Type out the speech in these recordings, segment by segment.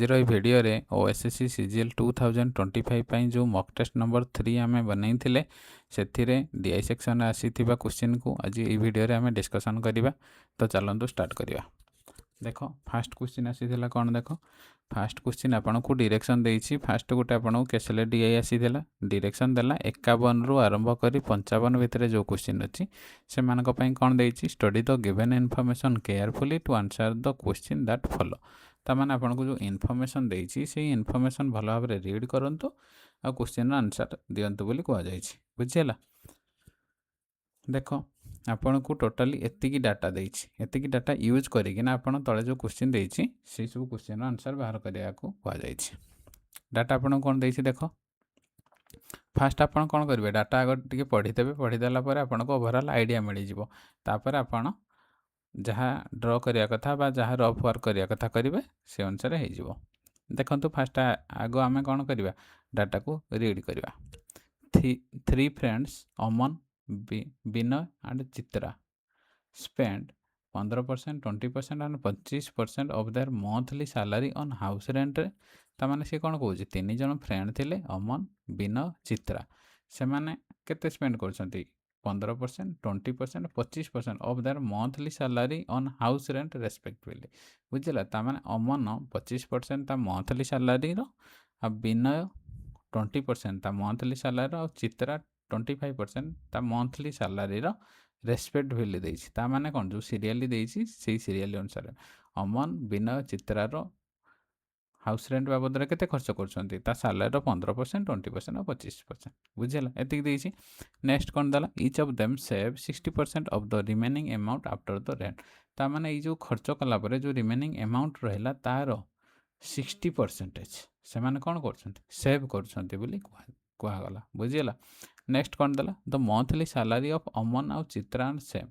आज video OSSC CGL 2025 जो mock test number 3 आम बनई से डीआई सेक्शन आसी क्वेश्चन को आज ये भिडियो आम डिस्कसन करवा। तो चलतु स्टार्ट करवा। देख फास्ट क्वेश्चन आसी कौन देख फास्ट क्वेश्चन आपन को डायरेक्शन देछि। फास्ट गोटे आपन केसेले डीआई आसी डायरेक्शन देला 51 रु आरंभ कर 55 भितर जो क्वेश्चन अच्छी से कौन देछि study the given information carefully to answer the question that follow. तामाने आपन को जो इनफॉरमेशन देछि से इनफॉरमेशन भल भाव में रीड करंतु आ क्वेश्चन आंसर दियंतु बोली कह जायछि। बुझिला देख आपन को टोटाली एतिकी डाटा देछि एतिकी डाटा यूज करिकिना आपन तळे जो क्वेश्चन देछि से सब क्वेश्चन आंसर बाहर करिया को कह जायछि। डाटा आपन कोन देछि देख फास्ट आपन कोन करिवे डाटा आगर टिके पढि देबे पढि देला पर आपन को ओवरऑल आईडिया मिलि जिवो। तापर आपन जहाँ ड्र करिया कथा बा जहाँ रफ वर्क करिया कथा करिवे से अनुसार हो जिवो। देखंतु फास्ट आगो आमे कोन करिवा डाटा को रीड करिवा। Three friends Aman Vinay and Chitra spent 15%, 20% and 25% of their monthly salary on house rent रे। तामाने से कौन कहूँ तीन जन फ्रेंड थिले अमन विनय चित्रा से माने केते स्पेंड करछंती 15%, 20%, 25% of their monthly salary on house rent respectively. बुझिला तामाने अमन 25% ता मंथली सैलरी रो आ विनय 20% ता मंथली सैलरी रो आ चित्रा 25% ता मंथली सैलरी रो रेस्पेक्टिवली देछि। ता माने कोन जो सीरियली देछि सेही सीरियल अनुसार अमन विनय चित्रा रो हाउस रेंट बाबद रे केते खर्च करछंती ता सैलरी रो 15%, 20% और 25%। बुझिला एतिक देछि। नेक्स्ट कोन दला each of them save 60% of the remaining amount after the rent. ता माने ई जो खर्च कला परे जो रिमेनिंग अमाउंट रहला तारो 60% से माने कोन करछंती सेव करछंती बोली कुआ गला। बुझिला नेक्स्ट कोन दला द मंथली सैलरी ऑफ अमन और चित्रा एंड सेम।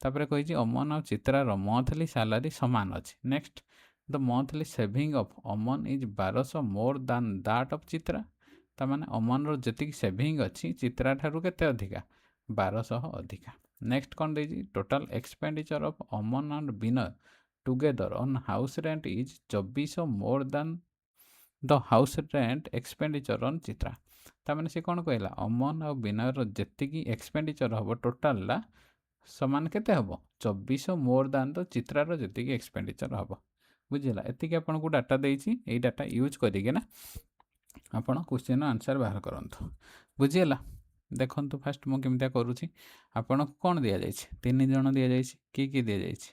तापरे कहि अमन और चित्रा रो मंथली सैलरी समान अछि। Next the monthly saving of Aman is 1200 more than that of Chitra. ता माने अमन रो जतिक सेविंग अछि चित्रा ठारू केते अधिका 1200 अधिका। नेक्स्ट कोन देछि total expenditure of Aman and Vinay together on house rent is 2400 more than the house rent expenditure on Chitra. तामाने से कौन कहला अमन और विनय जेतिकी एक्सपेंडिचर हम टोटाल ला समान केते हम 2400 मोर दैन द चित्रा रो जेतिकी एक्सपेंडिचर हम। बुझिला एतिकी आपन को डाटा देछि एई डाटा यूज करिके ना आपन क्वेश्चन आंसर बाहर करंतु। बुझिला देखंतु फास्ट मो केमिता करूछि आपन को कोन दिया जायछि तीन जण दिया जायछि की दिया जायछि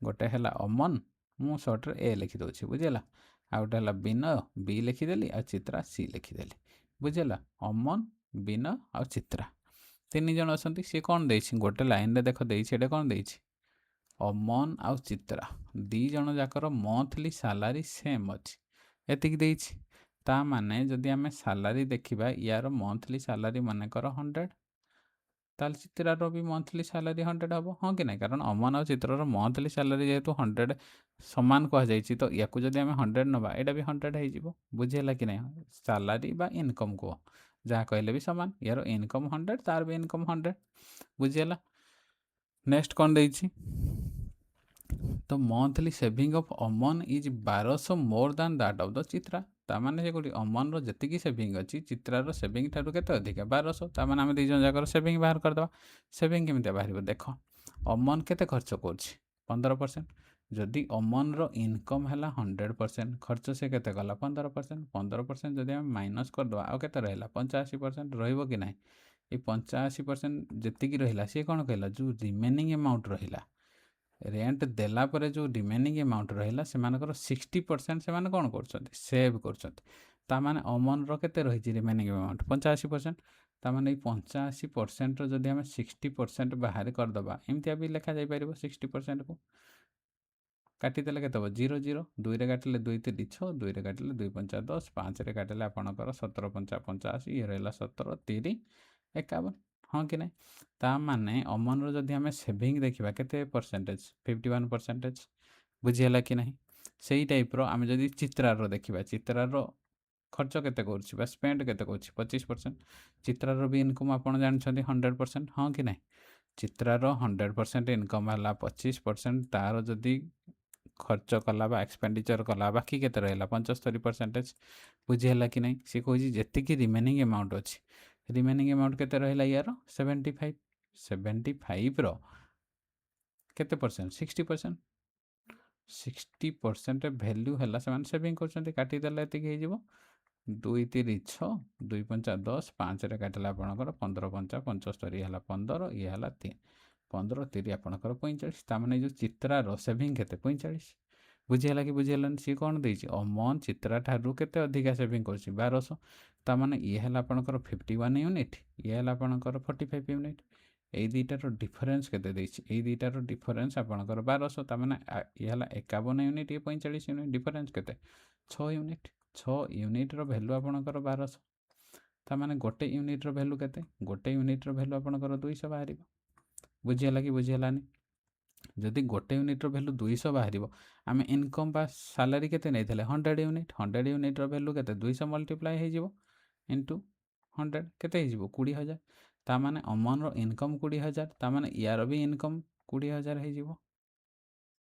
गोटे हला अमन मु शॉर्ट रे ए लिखि दोछि। बुझिला आ गोटे हला विनय बी लिखि देली आ चित्रा सी लिखि देली। बुझिला अमन विनय आ चित्रा तीन जन असंती से कौन देछि गोटे लाइन रे देख देछि एटा कौन देछि अमन आ चित्रा दी जन जाकर मंथली सैलरी सेम अछि एतिक देछि। ता माने जदि आमे सैलरी देखिबा यार मंथली सैलरी माने कर 100 ताल चित्रा रो भी मंथली सैलरी 100 हबो हां कि नै कारण अमन आ चित्रा रो मंथली सैलरी जेतु 100 समान कह जायछि तो याकु जदि आमे 100 नबा एटा भी 100 हे जिवो। बुझिला कि नै सैलरी बा इनकम को जहाँ कहले भी समान यार इनकम 100 तार भी इनकम 100। बुझिला नेक्स्ट कोन देछि तो monthly saving of Aman is 1200 more than that of the Chitra. ता माने से कोठी अमन रो जतिकी सेविंग अछि चित्रा रो सेविंग ठारू केते अधिक 1200। ता माने हम दी जन जाकर सेविंग बाहर कर दबा। सेविंग केमिते बाहरिबो देख अमन केते खर्च करछि 15%। जदि अमन रो इनकम हैला 100% खर्च से केते गला 15%। 15% जदि हम माइनस कर दवा आ केते रहला 85% रहिबो कि नै ए 85% जतिकी रहिला से कोन कहला जो रिमेनिंग अमाउंट रहिला रेंट देला परे जो रिमेनिंग अमाउंट रहिला से मानकर 60% से माने कोन करछंती सेव करछंती। ता माने अमन रो केते रहिछि रिमेनिंग अमाउंट 85%। ता माने 85% रो जदि हम 60% बाहर कर दबा एमतिया भी लिखा जाय परिबो 60% को काटी देले केते हो 0 0 2 रे काटिले 2 3 6 2 रे काटिले 2 5 10 5 रे काटिले आपनकर 17 5 85 ये रहला 17 3 51 हाँ कि नहीं। ता माने अमन रो जदि हमें सेविंग देखिबा केते परसेंटेज 51%। बुझिला कि नहीं सेही टाइप रो आमे जदि चित्रा रो देखिबा चित्रा रो खर्च केते करछि बा स्पेंड केते करछि 25%। चित्रा रो भी इनकम आपन जानछथि 100% हाँ कि नहीं चित्रा रो 100% इनकम हला 25% तारो जदि खर्च कला बा एक्सपेंडिचर कला बाकी केते रहला 75%। बुझीला कि नहीं सी कहूँ जी रिमेनिंग अमाउंट अच्छी रिमेनिंग अमाउंट केते रहला यार 75 75 रो केते परसेंट 60% 60% भैल्यू है सेविंग कर काटिदेला ये हो 2 3 6 2 5 10 5 रे काटिला आपणकर 15 5 75 है 15 ये है 3 15 3 आपणकर 45 तामाने जो चित्रार सेविंग केते 45 बुझीला कि बुझीलानी सी कौन देछि अमन चित्रा ठारू केते अधिका सेविंग करछि 1200 तामाने ये है आपणकर 51 यूनिट ये है आपणकर 45 यूनिट এই দুইটার ডিফরেন্স কেতে দেইছি এই দুইটার ডিফরেন্স আপনার 1200 তার মানে ইয়ে হল 51 यूनिट ये 45 यूनिट डिफरेंस केते 6 यूनिट 6 यूनिट्र भैल्यू आपणकर 1200 तार माने गोटे यूनिट्र भैल्यू केते गोटे यूनिट्र भैल्यू आपणकर 200 बाहर बुझीगला कि बुझीगलानी जदि गोटे यूनिट्र भैल्यू 200 बाहर आम इनकम बा सालारी केते नहीं 100 यूनिट 100 यूनिट्र भैल्यू केते 200 मल्टीप्लाई हो इंटू 100 केते हो 20,000 तामाने अमन रो इनकम 20,000 तामाने यार भी इनकम 20,000 हो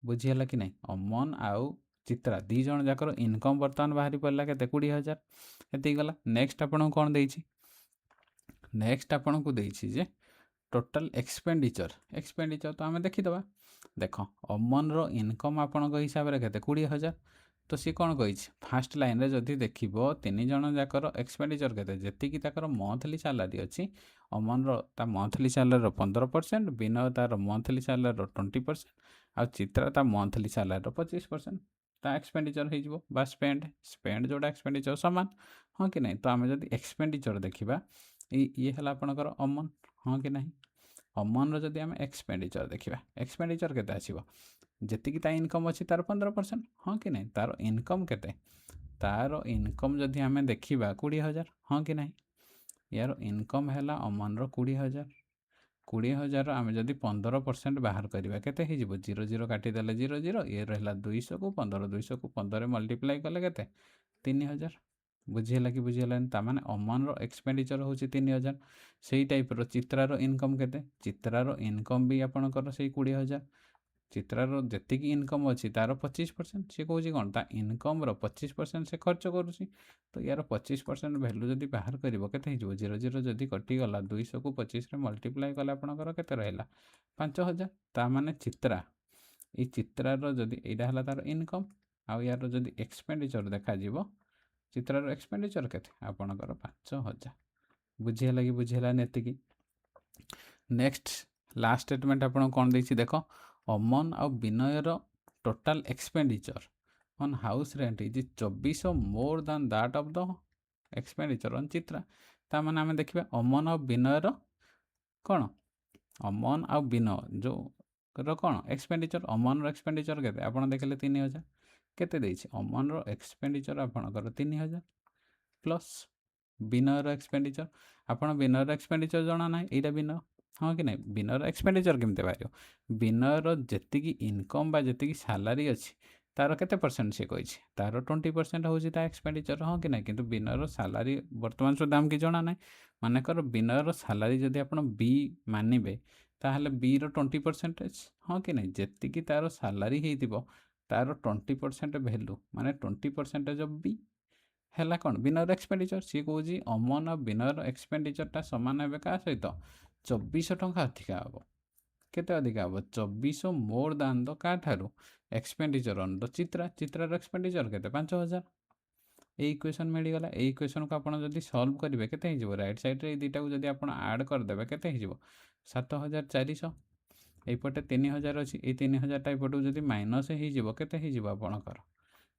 बुझीगला कि नहीं अमन आउ चित्रा दी जन जाकर इनकम बर्तमान बाहरी पड़ला के 20,000 ये गला नेक्स्ट आपन कौन देछि नेक्स्ट आपन को देछि जे टोटल एक्सपेंडिचर तो आम देखीदबा देख अमन रो इनकम आपण हिसाब से केते 20,000 तो सी कौन कही फास्ट लाइन रे जदि देखिब 3 जन जाकर एक्सपेंडिचर केते जेतिकी ताकर मंथली सैलरी अच्छी अमन रो ता मंथली सैलरी 15% विनय तार मंथली सैलरी 20% आ चित्रा ता मंथली सैलरी 25% ता एक्सपेंडिचर हो बा स्पेंड जोड़ा एक्सपेंडिचर सामान हाँ कि नहीं तो आम जब एक्सपेंडिचर देखा ये है आपंकर अमन हाँ कि नहीं अमन रो जदि आम एक्सपेंडिचर देखा एक्सपेंडिचर केते आसीबो जेतिकी ता इनकम अच्छी तार 15% हाँ कि नहीं तार इनकम केते तार इनकम जदि आम देखा 20,000 हाँ कि नहीं यार इनकम है अमन रो 20,000 20,000 आम जदि 15% बाहर करवा केते ही जीवो 0 0 काटिदेले 0 0 ये रहा 200 को 15 200 को 15 मल्टीप्लाई कले केते 3,000 बुझीगला कि बुझीगलानी तामाने अमन रो एक्सपेंडिचर होची 3,000 सेही टाइप रो चित्रार इनकम केते चित्रार इनकम भी आपणकर से 20,000 चित्रार जेतिकी इनकम अच्छी तार 25% सी कहूँ कौन ता इनकम रो 25% से खर्च करुँच तो यार 25% भैल्यू जदि बाहर कर के 0 0 जदि कटिगला 200 को 25 मल्टीप्लाई कले आपणकर केते रहा 5,000 तामाने चित्रा ये चित्रार जदि यहाँ है तार इनकम आउ यार जदि एक्सपेंडिचर देखा चित्रार एक्सपेंडिचर केते आपणकर 5,000 बुझीगला कि बुझीगलानी एतिकी नेक्स्ट लास्ट स्टेटमेंट आपन कौन देछि देख अमन आ विनयर total expenditure on house rent is 2400 more than that of the expenditure on Chitra ता माने आमे देखिबा अमन आ विनयर कौन अमन आ विनय जो कौन एक्सपेंडिचर अमन रो एक्सपेंडिचर केते आपन देखले 3,000 केते देछि अमन रो एक्सपेंडिचर आपनकर 3,000 प्लस विनयर एक्सपेंडिचर आपन विनयर एक्सपेंडिचर जना ना एटा विनय हाँ कि नहीं विनयर एक्सपेंडिचर केमते बाहर विनयर जेतिकी इनकम बा जेतिकी सैलरी अच्छी तार केते परसेंट से कही तार 20% होची ता एक्सपेंडिचर हाँ कि नहीं किंतु विनयर सैलरी वर्तमान सुधा आमकी जना ना मानेकर विनयर सैलरी जदि आपन बी मानिबे ताहले बी रो 20% हाँ कि नहीं जेतिकी तार सैलरी हेतिबो तार 20% वैल्यू माने 20% ऑफ बी है कौन विनयर एक्सपेंडिचर सी कहूँ अमन और विनयर एक्सपेंडिचरटा सामान हे क्या सहित 2400 टंका अधिका हम केते अधिका हम 2400 मोर दान द क्या ठारू एक्सपेंडिचर ऑन द चित्रार एक्सपेंडिचर केते 5,000 ये इक्वेशन मिलगला ये इक्वेशन को आपड़ जब सल्व करेंगे केते हो राइट साइड रे दुईटा को जब आप आड करदे केते हो 7,400 यपटे 3,000 अच्छी ये 3,000 टाइपटू जब माइनस हो आपणकर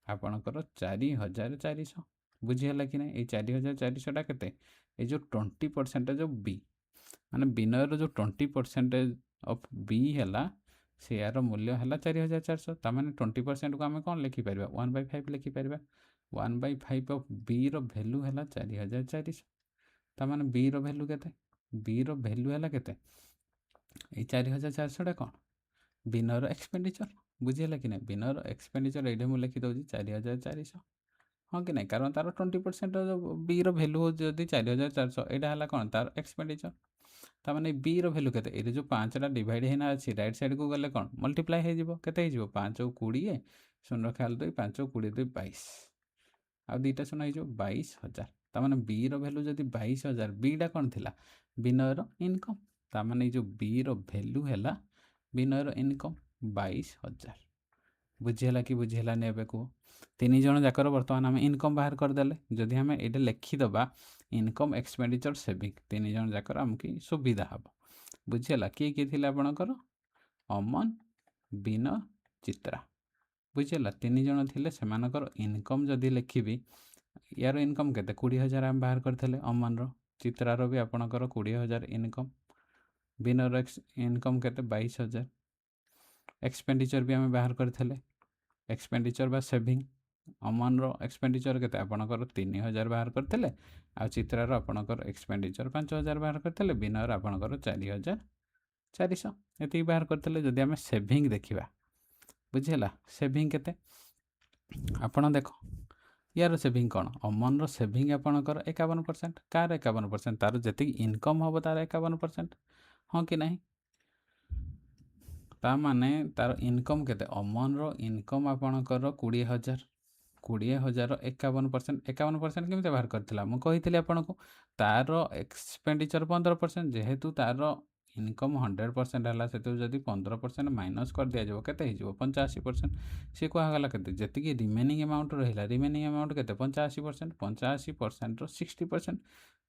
आपणकर 4,400 बुझीगला कि नहीं 4,400 केते ये जो 20% ऑफ बी माने विनयर जो 20% ऑफ बी है से यार मूल्य है 4,400 तामाने 20% को आम कौन लिखिपर 1/5 लिखिपर 1/5 ऑफ बी रो वैल्यू है 4,400 तामाने बी रो वैल्यू केते बी रो वैल्यू है केते 4,400 कौन विनयर एक्सपेंडिचर बुझीगला कि नहीं विनयर एक्सपेंडिचर ये मुझे लिखी दूसरी 4,400 हाँ कि नहीं कारण तार 20% बी रो वैल्यू हो 4,400 यहाँ है कौन तार एक्सपेंडिचर ताने बी भैल्यू के ये जो 5टा डिवाइड होना अच्छी रईट सैड को गले कौन मल्टीप्लाई हो 5 20 शून्य ख्याल 2 5 20 2 22 आ दुईटा शून्य हो 22,000 ताने बी भैल्यू जब 22,000 बीटा कौन थी विनयर इनकम ताने जो बी भैल्यू है विनयर इनकम 22,000 बुझीगला कि बुझीगलानी एबे कह 3 जन जाकर बर्तमान आम इनकम बाहर करदे जदि आम ये लिखिदबा इनकम एक्सपेंडिचर सेविंग 3 जन जाकर आमको सुविधा हम बुझीगला किए किए थे आपणकर अमन बिन चित्रा बुझीगला 3 जन थे से इनकम जदि लिखी यार इनकम के 20,000 आम बाहर करते अमन चित्रार भी आपणकर 20,000 इनकम बिनर इनकम के 22,000 एक्सपेंडिचर भी आम बाहर करते एक्सपेंडिचर बा सेविंग अमन एक्सपेंडिचर के आपणकर 3,000 बाहर करते आ चित्रार आपणकर एक्सपेंडिचर 5,000 बाहर करते बिनर आपणकर 4,400 ये बाहर करते जदि आम सेविंग देखा बुझीगला सेविंग के आपण देख यार सेविंग कौन अमन सेविंग आपणकर 51% कार 51% तार जी इनकम हम तार 51% हाँ कि नहीं ता माने तार इनकम के अमन इनकम आपणकर 20,000 20,000 51% 51% केमी बाहर करता मुझे आपन को तार एक्सपेंडिचर 15% जेहेतु तार इनकम 100% है से जब 15% माइनस कर दि जाए के 85% सी कहगला के रिमेनिंग अमाउंट रहा रिमेनिंग अमाउंट के 85% 85% 60%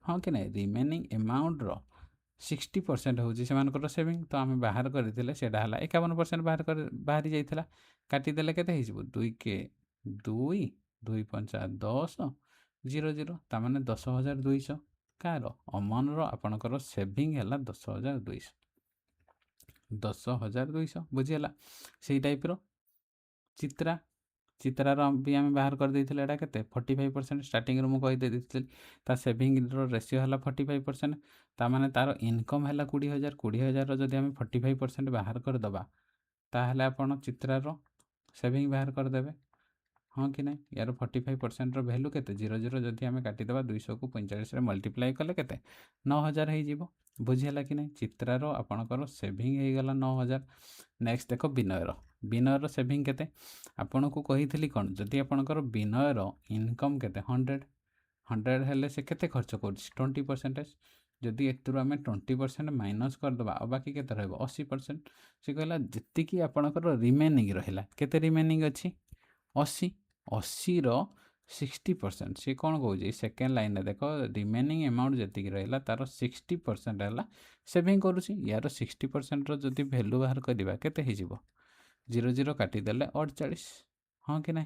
हाँ कि नहीं रिमेनिंग अमाउंट 60% हूँ से सेविंग तो आम बाहर करते 51% बाहरी जाइए काटिदेले के 2 के 2 2 5 10 0 0 ताने 10,200 कार अमन आपणकर सेविंग है 10,200 10,200 बुझीगला से टाइप चित्रा चित्रार भी आम बाहर कर देते यहाँ के 45% स्टार्टिंग मुझे सेविंग रेसीो है 45% ताने तार इनकम है 20,000 20,000 जब आम 45% बाहर करदे ताहले आपन चित्रार सेविंग बाहर करदे हाँ कि नहीं यार 45% वैल्यू के 0 0 जदि आम काटिदेबा 200 को 45 मल्टीप्लाई कले के 9,000 हो बुझीगला कि नहीं चित्रार आपणकर सेविंग हो गला 9,000 नेक्स्ट देख विनयर विनयर सेविंग के आपन को कही कौन जदि आपणकर विनयर इनकम के 100 हेल्ले से केते खर्च कर 20% जदि एतुरु आम 20% माइनस करदे बाकी के 80% से कहला जी आपणकर रिमेनिंग रहा केते रिमेनिंग अच्छी 80 80 60% सी कौन कौन सेकेंड लाइन में देख रिमेनिंग अमाउंट जी रहा तार 60% है सेविंग करुँच यार 60% जदि भैल्यू बाहर करवा केते 0 0 काटिदेले 48 हाँ कि नहीं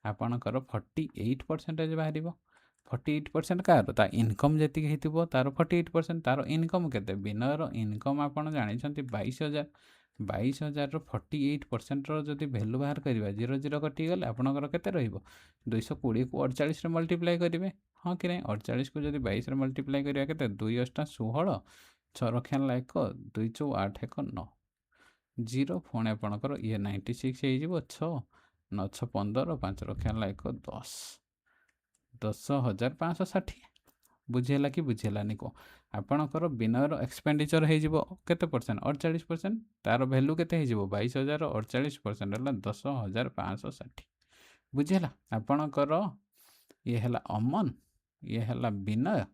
आपणकर 48% बाहर 48% कार इनकम जी तार 48% तार इनकम के विनयर इनकम आपड़ जानते 22,000 22,000 48% जदि भैल्यू बाहर करवा 0 0 कटिगले आपंकर के 220 को 48 मल्टीप्लाई करेंगे हाँ कि नहीं 48 को जब 22 मल्टीप्लाई करवा के 2 8 16 6 रक्षा 1 2 4 8 1 9 0 पुणी आपंकर ये 96 हो 6 9 6 15 5 रक्षा 1 10 10,560 बुझीगला कि बुझीगलानी कह आपणकर विनयर एक्सपेंडिचर होते 48% तार भैल्यू के 22,000 48% है 10,560 बुझीगला आपणकर ये है अमन ये है विनय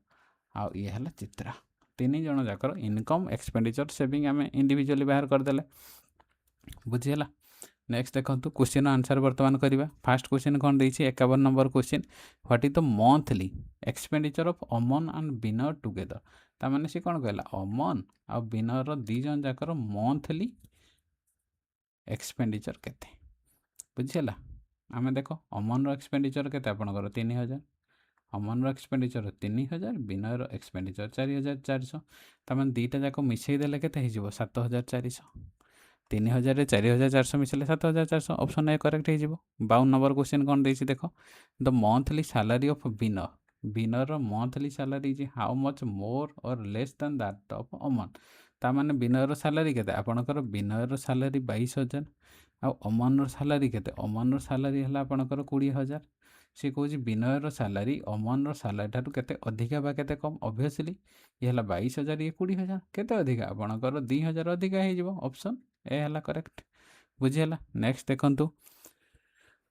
आउ ये है चित्रा 3 जन जाकर इनकम एक्सपेंडिचर सेविंग आम इंडिविजुअली बाहर करदे बुझीगला नेक्स्ट देखो क्वेश्चन आंसर बर्तमान करवा फास्ट क्वेश्चन कौन देछि 51 number question what is the monthly expenditure of Aman and Vinay together तामाने से कौन कहला अमन आ विनर 2 जन जाकर मंथली एक्सपेंडिचर केते बुझीगला आम देख अमन एक्सपेंडिचर केते आपनकर 3,000 अमन एक्सपेंडिचर 3,000 विनर एक्सपेंडिचर 4,400 तामाने दीटा जाक मिसई देले केते हो 7,400 3,000 4,400 मिसले 7,400 ऑप्शन ए करेक्ट हो 52 नंबर क्वेश्चन कौन देछि देख the monthly salary of Vinay Vinay monthly salary is how much more or less than that of Aman तामाने विनर सैलरी केते आपनकर विनर सैलरी 22,000 आ अमन सैलरी केते अमन सैलरी है आपनकर 20,000 सी कौच विनयर सालारी अमन सालारी ठार के अधिका बा के कम ऑब्वियसली ये 22,000 ये 20,000 केते अधिका आपणकर 2,000 अधिका हो ऑप्शन ए है करेक्ट बुझीगला। नेक्स्ट देखंतु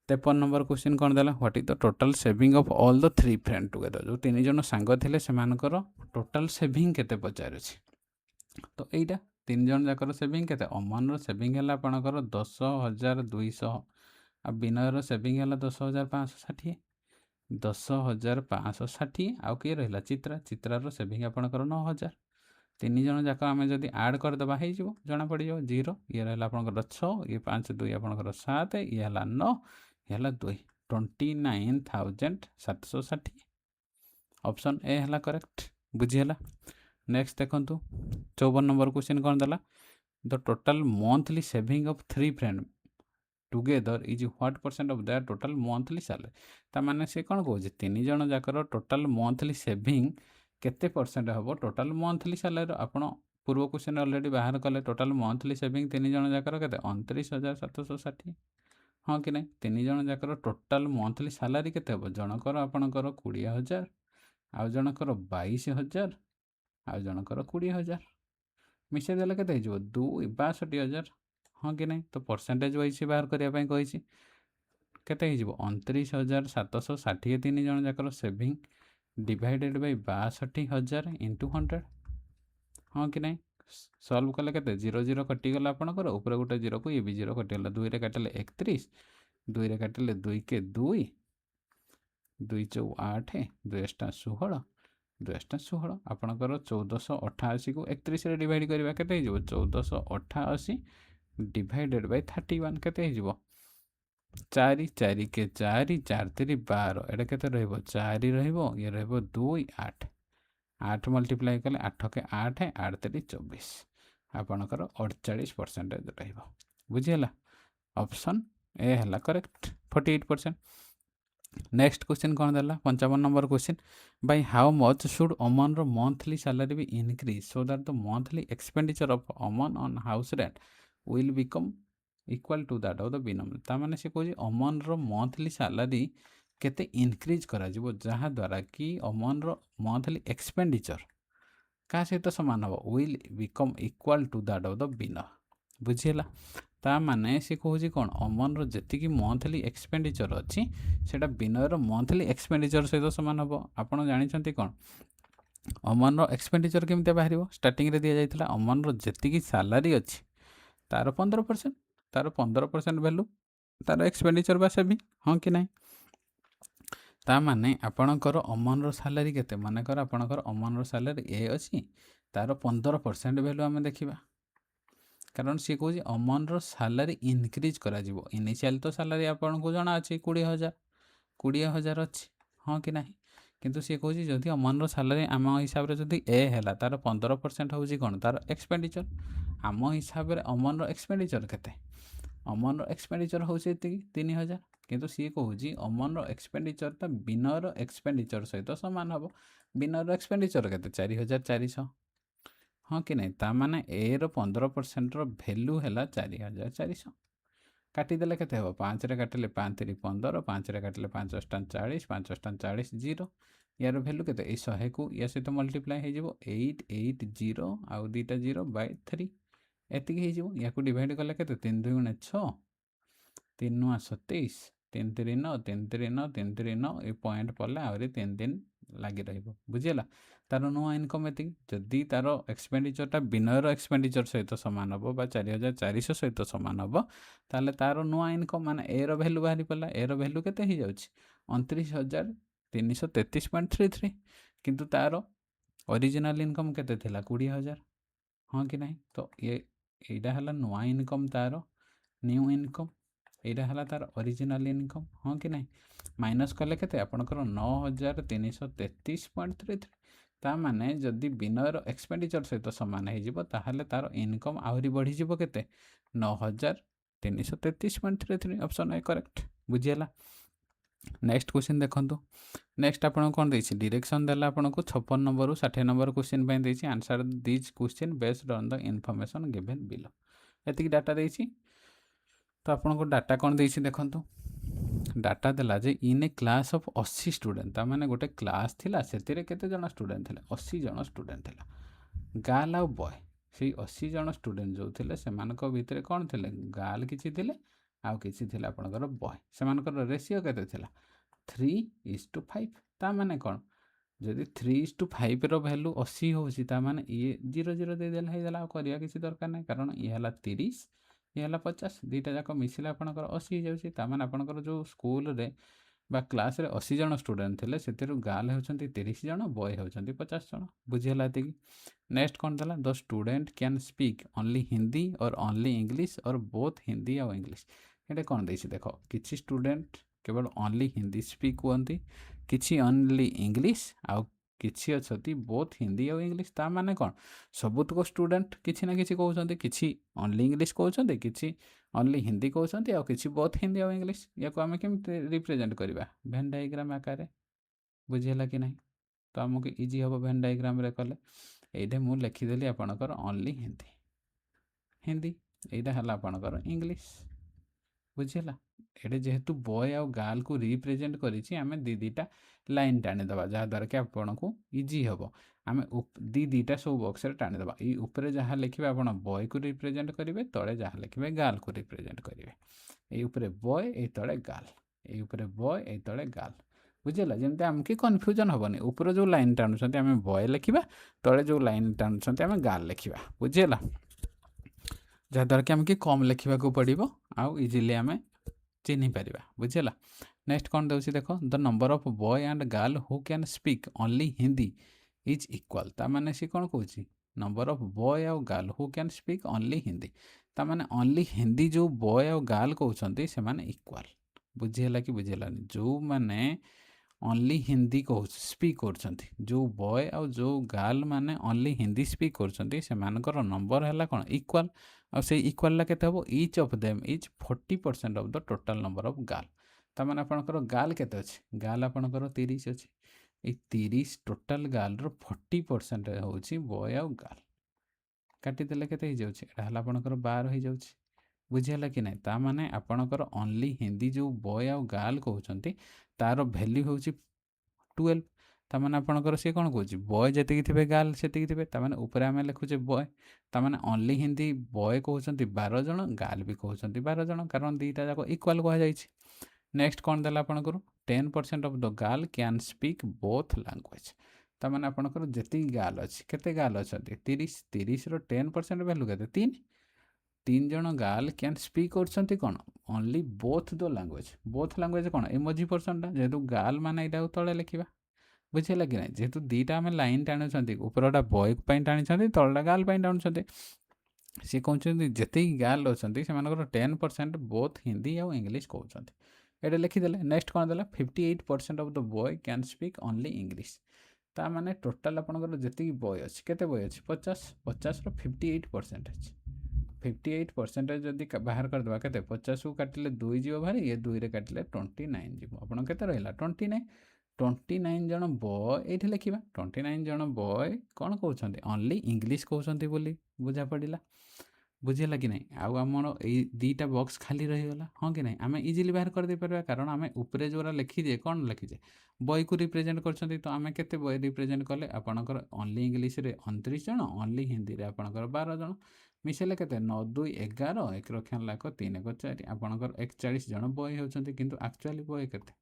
53 नंबर क्वेश्चन कौन देला what is the total saving of all the 3 friend together जो 3 जन सांग थे से टोटल सेविंग केते पचार तो यहीटा 3 जन जाकर सेविंग केते अमन सेविंग है आपणकर 10,200 आ विनयर सेविंग है 10,560 10,560 आउ किए रहा चित्रा चित्रार सेविंग आपणकर 9,000 3 जन जाक आम जब आड करदे हो जना पड़ जाओ 0 ये रहा आपंकर 6 ये 5 2 आपंकर 7 ये है 9 ये है 2 29,760 ऑप्शन ए है करेक्ट बुझीगला। नेक्स्ट देखो 54 नंबर क्वेश्चन कौन देला the total monthly saving of 3 friend together is what percent of their total monthly salary ताने से कौन कहे 3 जन जाकर टोटल मंथली सेविंग केते परसेंट हम टोटल मंथली सैलरी आपण पूर्व क्वेश्चन ऑलरेडी बाहर कले टोटल मंथली सेविंग 3 जन जाकर के 29,760 हाँ कि नहीं 3 जन जाकर टोटल मंथली सैलरी केते हम जनकर आपणकर 20,000 आउ जनकर 22,000 आउ जनकर 20,000 मिसई देले केते हो 62,000 हाँ कि नहीं तो परसेंटेज वाइज बाहर करने कही केते हो 29,760 3 जन जाकर सेविंग डिवाइडेड बाय 62,000 इंटू 100 हाँ कि नहीं सल्व कले के 0 0 कटिगला आपंकर ऊपर गोटे 0 को ये भी 0 कटिगला 2 रे काटिले 31 2 रे काटिले 2 के 2 2 चौ 8 2 टा 16 2 टा 16 आपंकर 1488 को 31 रे डिवाइड करवा केते हो 1488 डिवाइडेड बाय 31 केते हो 4 4 के 4 4 3 12 एटा केते रहइबो 4 रहइबो ये रहइबो 2 8 8 मल्टीप्लाई कले 8 के 8 8 3 24 आपणकर 48% रहइबो बुझियला ऑप्शन ए हला करेक्ट 48%। नेक्स्ट क्वेश्चन कौन देला 55 number question by how much should Aman रो monthly salary be increase so that the monthly expenditure of Aman on house rent will become equal to that of the Vinay ताने से कहे अमन रो monthly salary केते increase करा जिवो जहाँ द्वारा कि अमन रो मंथली एक्सपेंडिचर का सहित सामान हम will become equal to that of the बिनर बुझीगला ताने से कहे कौन अमन रो जी मंथली एक्सपेंडिचर अच्छी से बिनर मंथली एक्सपेंडिचर सहित सामान हम आपड़ जानते कौन अमन रो एक्सपेंडिचर केमती बाहर स्टार्टिंग रे दिया जाइथिला अमन रो जी सैलरी अच्छी तार 15% तार 15% वैल्यू तार एक्सपेंडिचर बा सेविंग हाँ कि नहीं ताने आपणकर अमन रो सैलरी केते मानेकर आपणकर अमन रो सैलरी ए अच्छी तार 15% वैल्यू आम देखा कारण सी कहे अमन रो सैलरी इनक्रीज करा जिवो इनिशियल तो सैलरी आपन को जना अच्छी 20,000 अच्छी हाँ कि नहीं किंतु सी कहे जदि अमन रो सैलरी आम हिसाब से जदि ए है तार 15% हूँ कौन तार एक्सपेंडिचर आम हिसाब से अमन रो एक्सपेंडिचर केते अमन रो एक्सपेंडिचर हूँ 3,000 किंतु सी कहूँ अमन रो एक्सपेंडिचर बिनर एक्सपेंडिचर सहित सामान हम बिनर एक्सपेंडिचर केते 4,400 हाँ कि नहीं ताने ए रो 15% रो वैल्यू है 4,400 काटिदेले केते हम 5 रे काटिले 5 3 15 5 रे काटिले 5 40 5 40 0 यार वैल्यू केते 100 को या सहित मल्टीप्लाई हो 880 आउ 2टा 0 बाय 3 एतिक हो या डिवाइड कले केते 3 2 गुणे 6 3 9 27 3 3 9 3 3 9 3 3 9 ये पॉइंट पड़े आहरी 3 दिन लगी रहिबो बुझियला तार नुआ इनकम एति जदि तार एक्सपेंडिचरटा बिनयर एक्सपेंडिचर सहित सामान हम बा 4,400 सहित सामान हम ताले तार नुआ इनकम माने ए रो वैल्यू बाहरी पड़ा ए रो वैल्यू केते हो जाउछि 29,333.33 किंतु तार ओरिजिनल इनकम केते थिला 20,000 हाँ कि नहीं तो ये एटा हला नुआ इनकम तार न्यू इनकम एटा हला तार ओरिजिनल इनकम हाँ कि नहीं माइनस कले केते आपनकर 9,333.33 ताने जदि बिनर एक्सपेंडिचर सहित सामान हो ताहले तार इनकम आहरी बढ़ी जीवो केते 9,333.33 ऑप्शन ए करेक्ट बुझियला। नेक्स्ट क्वेश्चन देखंतु नेक्स्ट आपन कोन देछि डायरेक्शन देला आपन को 56 नंबर 60 नंबर क्वेश्चन पे देछि answer this question based on the information given below एतिक डाटा देछि तो आपन को डाटा कोन देछि देखंतु डाटा देला जे इन ए क्लास ऑफ 80 स्टूडेंट तामाने गोटे क्लास थिला सेतिरे केते जण स्टूडेंट थिले 80 जण स्टूडेंट थिला गर्ल आ बॉय से 80 जण स्टूडेंट जो थिले सेमानक भितरे कोन थिले गर्ल किछि थिले आ किछि थिले आपनकर बॉय सेमानकर रेशियो केते थिला 3:5 तामाने कोन जदि 3:5 रो वैल्यू 80 होछि तामाने ये 0 दे देला हे देला करिया किछि दरकार नै कारण ये हला 30 ये हला 50 दुईटा जाक मिसिला आपनकर 80 हो जाउछि तामाने आपनकर जो स्कूल रे बा क्लास रे 80 जण स्टूडेंट थिले सेतिरु गर्ल होछंती 30 जण बॉय होछंती 50 जण बुझियला एतिकी नेक्स्ट कोन देला the student can speak only Hindi or only English और बोथ हिंदी और इंग्लिश एटा कोन दैछि देखो किछि स्टूडेंट केवल ओनली हिंदी स्पीक हुअंती किछि ओनली इंग्लिश आ किछि अछती बोथ हिंदी और इंग्लिश ता माने कोन सबुतको स्टूडेंट किछि ना किछि कहउछंती किछि ओनली इंग्लिश कहउछंती किछि ओनली हिंदी कहउछंती आ किछि बोथ हिंदी और इंग्लिश याको आमे केमते रिप्रेजेंट करबा वेन डायग्राम आकार बुझियला कि नाही तो हमके इजी हबो वेन डायग्राम रे कले एइडे मु लिखि देली आपनकर ओनली हिंदी हिंदी एइडा हला आपनकर इंग्लिश बुझियला एडे जेहेतु बॉय आ गर्ल को रिप्रेजेंट करिछि आमे दीटा लाइन टाणी दबा जहा द्वारा कि आपन को इजी हबो आमे दीटा सब बॉक्स रे टाणी दबा ई ऊपर जहा लिखिबे आपन बॉय को रिप्रेजेंट करिवे तळे जहा लिखिबे गर्ल को रिप्रेजेंट करिवे ए ऊपर बॉय ए तळे गर्ल ए ऊपर बॉय ए तळे गर्ल बुझियला जेमते हमके कंफ्यूजन हबनी ऊपर जो लाइन टाणुछंती आमे बॉय लिखिबा तळे जो लाइन टाणुछंती आमे गर्ल लिखिबा बुझियला जहा द्वारा कि हमके कम लिखिबा को पड़िबो आ इजीली आमे चिन्हि पारिबा बुझियला नेक्स्ट कोन दउछि देखो the number of boy and girl who can speak only Hindi is equal ता माने सी कोन कहउछि नंबर ऑफ बॉय और girl who can speak only Hindi ता माने ओनली हिंदी जो बॉय और गर्ल कहउछंती से माने इक्वल बुझियला कि बुझियलानी जो माने ओनली हिंदी को स्पीक करछंती जो बॉय और जो गर्ल माने ओनली हिंदी स्पीक करछंती से मानकर नंबर हला कोन इक्वल और से इक्वल ला केते हबो each of them is 40% of the total number of girl ता माने आपनकर गर्ल केते अछि गर्ल आपनकर 30 अछि ए 30 टोटल गर्ल रो 40% होछि बॉय और गर्ल काटी देले केते हो जाउछि एटा हला आपनकर 12 हो जाउछि बुझियला कि नै ता माने आपनकर ओनली हिंदी जो बॉय और गर्ल कहउछंती तार वैल्यू होछि 12 ता माने आपनकर से कोन कहउछि बॉय जति थिबे गर्ल सेति थिबे ता माने ऊपर आमे लिखुचे बॉय ता माने ओनली हिंदी बॉय कहउछंती 12 जण गर्ल भी कहउछंती 12 जण कारण दीटा जाको इक्वल कहा जाइछि नेक्स्ट कोन देला आपनकर 10% of the girl can speak both language ता माने आपनकर जति गर्ल अछि केते गर्ल अछंती 30 रो 10% वैल्यू केते 3 जण गर्ल कैन स्पीक करछंती कोन ओनली बोथ लैंग्वेज कोन ए मझी पर्सन ता जेतु गर्ल माने एटा तळे लिखिबा बुझियला कि नै जेतु दीटा आमे लाइन टाणुछंती ऊपरटा बॉय पई टाणुछंती तळटा गर्ल पई टाणुछंती से कहउछंती जति गर्ल अछंती से मानकर 10% बोथ हिंदी और इंग्लिश कहउछंती एटा लिखि देले नेक्स्ट कोन देला 58% of the boy can speak only English ता माने टोटल आपनकर जति बॉय अछि केते बॉय अछि 50 रो 58% अछि 58% जदि बाहर कर दबा केते 50 को काटिले 2 जीव भारी ये 2 रे काटिले 29 जीव आपन केते रहला 29 जण बॉय एठी लिखिबा 29 जण बॉय कोन कहउछंती ओनली इंग्लिश कहउछंती बोली बुझा पडिला बुझियला कि नै आउ हमर ए दीटा बॉक्स खाली रहि गला हां कि नै आमे इजीली बाहर कर दे परबा कारण आमे ऊपरे जोरा लिखि जे कोन लिखि जे बॉय को रिप्रेजेंट करछंती तो आमे केते बॉय रिप्रेजेंट करले आपनकर ओनली इंग्लिश रे 29 जण ओनली हिंदी रे आपनकर 12 जण मिसेले केते 9 2 11 1 रखन लाख 3 1 4 आपनकर 41 जण बॉय होछंती किंतु एक्चुअली बॉय केते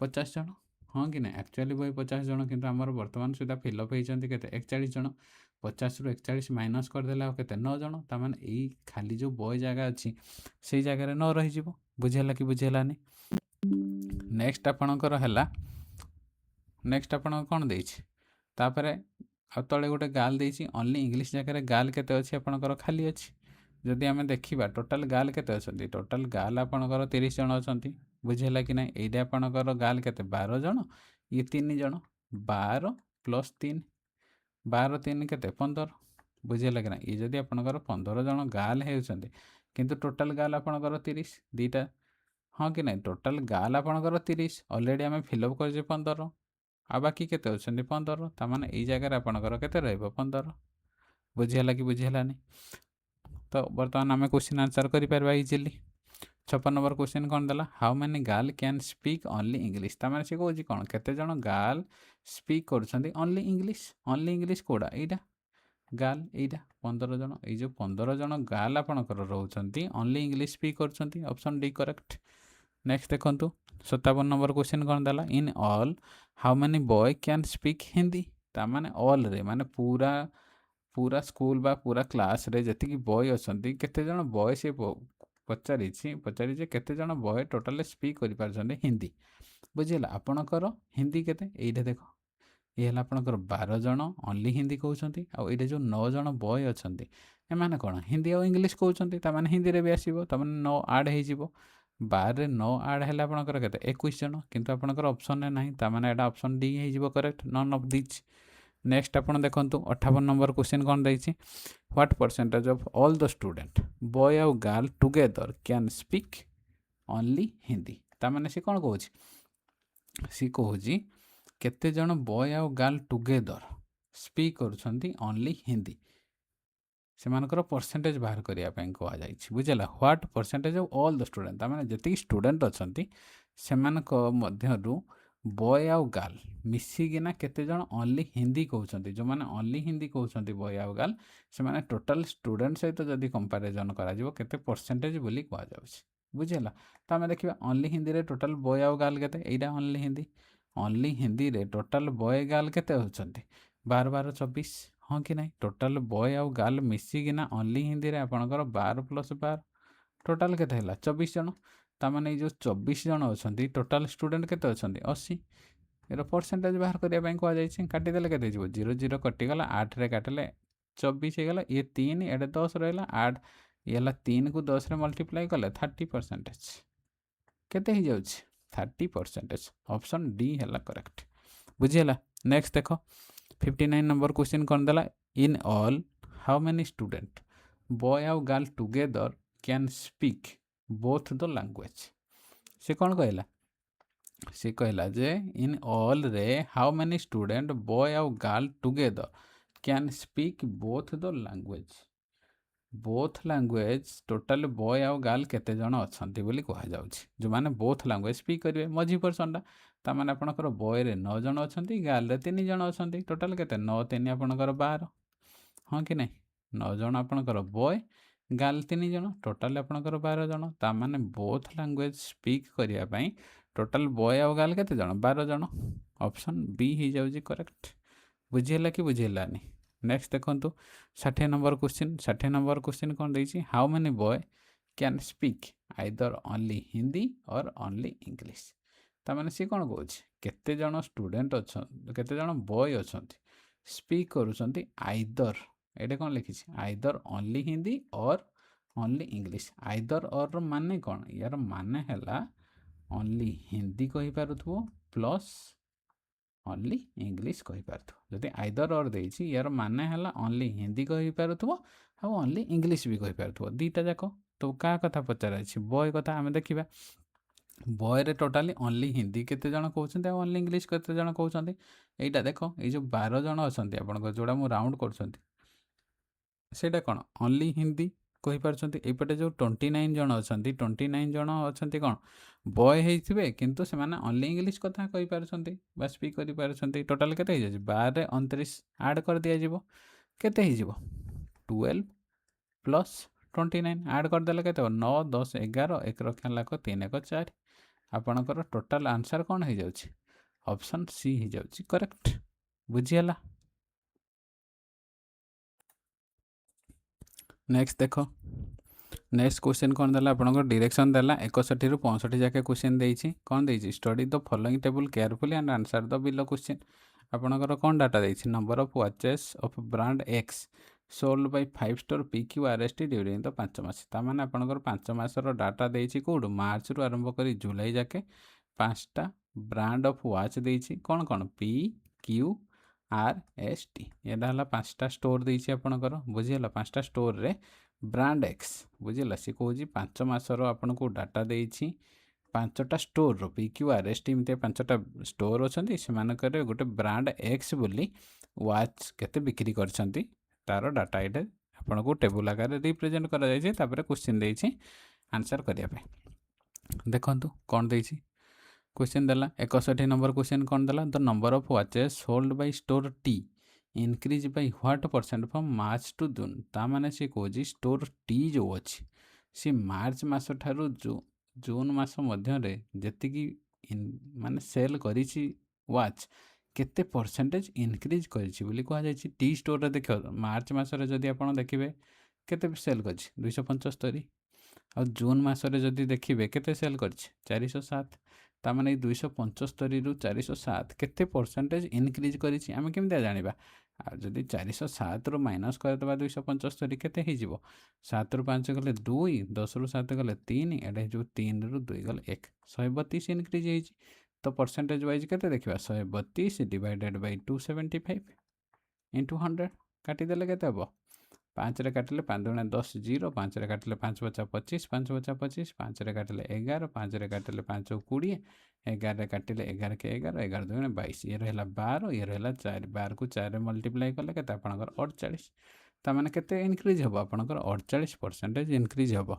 50 जण हाँ कि ना एक्चुअली बॉय 50 जण किंतु हमर वर्तमान सुधा फिलअप होइछंती केते 41 जण 50 रु 41 माइनस कर देला केते 9 जण ता माने एई खाली जो बॉय जागा अछि सेई जागा रे 9 रहि जिवो बुझियला कि बुझियलानी नेक्स्ट आपनकर हला नेक्स्ट आपन कोन देछि तापरे आ तळे गोटे गाल देछि ओनली इंग्लिश जागा रे गाल केते अछि आपनकर खाली अछि जदि आमे देखिबा टोटल गाल केते अछंती टोटल गाल आपनकर 30 जण अछंती बुझियला कि नै एइडा आपनकर गाल केते 12 जण ये 3 जण 12 प्लस 3 12 3 केते 15 बुझियला कि नै ई जदि आपनकर 15 जण गाल हेउछंती किंतु टोटल गाल आपनकर 30 दीटा हां कि नै टोटल गाल आपनकर 30 ऑलरेडी आमे फिलअप करजे 15 आ बाकी केते अछंती 15 ता माने एई जागा रे आपनकर केते रहइबो 15 बुझियला कि बुझियलानी तो वर्तमान आमे क्वेश्चन आंसर करि परबा इजीली 56 नंबर क्वेश्चन कौन देला how many girl can speak only English तार सी कौन कौन केते जण गर्ल स्पीक करुँच ओनली इंग्लिश कौड़ा एटा गर्ल एटा 15 जण ये जो 15 जण गर्ल आपणकर रोचंती ओनली इंग्लिश स्पीक करुँच ऑप्शन डी करेक्ट। नेक्स्ट देखो 57 नंबर क्वेश्चन कौन देला in all how many boy can speak Hindi ता माने ऑल रे माने पूरा पूरा स्कूल बा पूरा क्लास रे जति बॉय अछंती केते जण बॉय से पचारि केते जण बॉय टोटल स्पीक करि पारछन्ते हिंदी बुझिला आपणकर हिंदी केते एइठे देखो ये हला आपणकर 12 जण ओनली हिंदी कहउछन्ती आ एइठे जो 9 जण बॉय अछन्ती ए माने कोन हिंदी और इंग्लिश कहउछन्ती ता माने हिंदी रे भी आसीबो ता माने 9 ऐड हे जिवो 12 रे 9 ऐड हैला आपणकर केते 21 जण किंतु आपणकर ऑप्शन रे नाही ता माने एटा ऑप्शन डी हे जिवो correct none of this. Next आपन देखंतु 58 नंबर क्वेश्चन कौन देछि what percentage of all the student boy और girl together can speak only Hindi ता माने सी कौन कहउछि सी कहउछि केते जण बॉय और गर्ल टुगेदर स्पीक करुछन्ती ओनली हिंदी सेमानकर परसेंटेज बाहर करिया पई कहआ जाइछि बुझला what percentage of all the student ता माने जति स्टूडेंट अछन्ती सेमानक मध्यरु बॉय आउ गर्ल मिसिकिना केते जण ओनली हिंदी कहउछन्ती जो माने ओनली हिंदी कहउछन्ती बॉय आउ गर्ल से माने टोटल स्टूडेंट सहित जदि कंपैरिजन करा जिवो केते परसेंटेज बोली कहआ जाउछि बुझिला त हमें देखिबा ओनली हिंदी रे टोटल बॉय आउ गर्ल केते एइडा ओनली हिंदी रे टोटल बॉय गर्ल केते होछन्ती 12 12 24 हाँ कि नहीं टोटल बॉय आउ गर्ल मिसिकिना ओनली हिंदी रे आपणकर 12 + 12 टोटल केते हैला 24 जण तामाने जो 24 जण अछन्ती टोटल स्टूडेंट केते अछन्ती 80 एरो परसेंटेज बाहर करिया पई कहआ जाइछि काटि देले केते जिवो 0 0 कटि गला 8 रे काटले 24 हे गला ये 3 एडे 10 रहला 8 ये हला 3 को 10 रे मल्टीप्लाई कले 30% केते ही जाउछि 30% ऑप्शन डी हैला करेक्ट बुझियला। नेक्स्ट देखो 59 नंबर क्वेश्चन कौन देला in all how many student boy और girl together can speak both the language से कौन कहला से कहला जे इन ऑल रे हाउ मेनी स्टूडेंट बॉय और girl together can speak both the language total boy और गर्ल केते जण अछंती बोली कहआ जाउछि जो माने बोथ लैंग्वेज स्पीक करिवे मझी पर्सनटा ता माने आपनकर बॉय रे 9 जण अछंती गर्ल रे 3 जण अछंती टोटल केते 9 3 आपनकर 12 हाँ कि नहीं 9 जण आपनकर बॉय गर्ल 3 जण टोटल आपनकर 12 जण ता माने बोथ लैंग्वेज स्पीक करिया पई टोटल बॉय और गर्ल केते जण 12 जण ऑप्शन बी ही जाउछि करेक्ट बुझियला कि बुझियलानी। नेक्स्ट देखंतु 60 नंबर क्वेश्चन कौन देछि how many boy can speak either only Hindi or only English ता माने सी कौन कहउछि केते जण स्टूडेंट अछन केते जण बॉय अछंती स्पीक करूछंती आइदर एटे कौन लिखिछि either only Hindi or only English either और माने कौन यार माने हैला ओनली हिंदी कहि पारुथबो प्लस ओनली इंग्लिश कहि पारुथबो जदि आइदर और देछि यार माने हैला ओनली हिंदी कहि पारुथबो आ ओनली इंग्लिश भी कहि पारुथबो दीटा जाको तो का कथा पचार अछि बॉय कथा हमें देखिबा बॉय रे टोटाली ओनली हिंदी केते जण कहउछन्ते आ ओनली इंग्लिश केते जण कहउछन्ते एइटा देखो ए जो 12 जण अछन्ते आपन जोडा मु राउंड करछन्ते सेटा कोन ओनली हिंदी कहि पारछन्ते एपटे जो 29 जण अछन्ते 29 जण अछन्ते कोन बॉय हेइथिबे किंतु से माने ओनली इंग्लिश कथा कहि पारछन्ते बा स्पीक करि पारछन्ते टोटल केते हे जाय 12 रे 29 ऐड कर दिया जिवो केते हे जिवो 12 प्लस 29 ऐड कर देले केते 9 10 11 1 रखन लाख 3 1 4 आपणकर टोटल आंसर कौन हो जाउछि ऑप्शन सी हो जाउछि करेक्ट बुझियला। नेक्स्ट देखो नेक्स्ट क्वेश्चन कौन देला आपनकर डायरेक्शन देला 61 रु 65 जाके क्वेश्चन देछि कौन देछि study the following table carefully and answer the below question आपनकर कौन डाटा देछि number of watches of brand X sold by 5 store PQRST during the 5 मास ता माने आपनकर 5 मासर डाटा देछि कोड मार्च रु आरंभ करी जुलाई जाके 5टा ब्रांड ऑफ वॉच देछि कौन कौन PQRST एडा हला 5टा स्टोर देछि आपनकर बुझियला 5टा स्टोर रे ब्रांड एक्स बुझिला सी कहूँ 5 मासर आपन को डाटा देछि 5टा स्टोर रो PQRST इमते 5टा स्टोर अछंती से मानकर गोटे ब्रांड एक्स बोली वॉच केते बिक्री करछंती तार डाटा एटे आपन को टेबल आकार रिप्रेजेंट करा जाय छै तापर क्वेश्चन देछि आंसर करिया पे ଦେଖନ୍ତୁ କ'ଣ ଦେଇଛି क्वेश्चन देला 61 नंबर क्वेश्चन कौन देला the number of watches sold by store T increase by what percent from March to June ता माने से कहूँ स्टोर टी जो अच्छी सी मार्च मस ठारू जून मस मध्य जी माने सेल करी वाच केते परसेंटेज इनक्रीज करी कहुई टी स्टोर देख मार्च मसरे जदि आप देखिए केते सेल कर 275 आ जून मसरे जदि देखिए केते सेल कर 407 ताने 275 रु 407 केते परसेंटेज इनक्रीज करिछि आमे केमिति जानिबा जदि 407 रु माइनस करदेबा 275 केते हो जीवो 7 रु 5 गले 2 10 रु 7 गले 3 एटा जो 3 रु 2 गले 1 132 इनक्रीज होइछि तो परसेंटेज वाइज केते देखिबा 132 डिवाइडेड बाय 275 इंटू 100 काटी देले केते हबो 5 रे काटिले 5 दुणे 10 0 5 रे काटिले 5 बचा 25 5 बचा 25 5 रे काटिले 11 5 रे काटिले 5 20 11 रे काटिले 11 के 11 11 दुणे 22 ये रहला 12 ये रहला 4 12 को 4 रे मल्टीप्लाई कले केते आपनकर 48 ता माने केते इनक्रीज हबो आपनकर 48% इनक्रीज हबो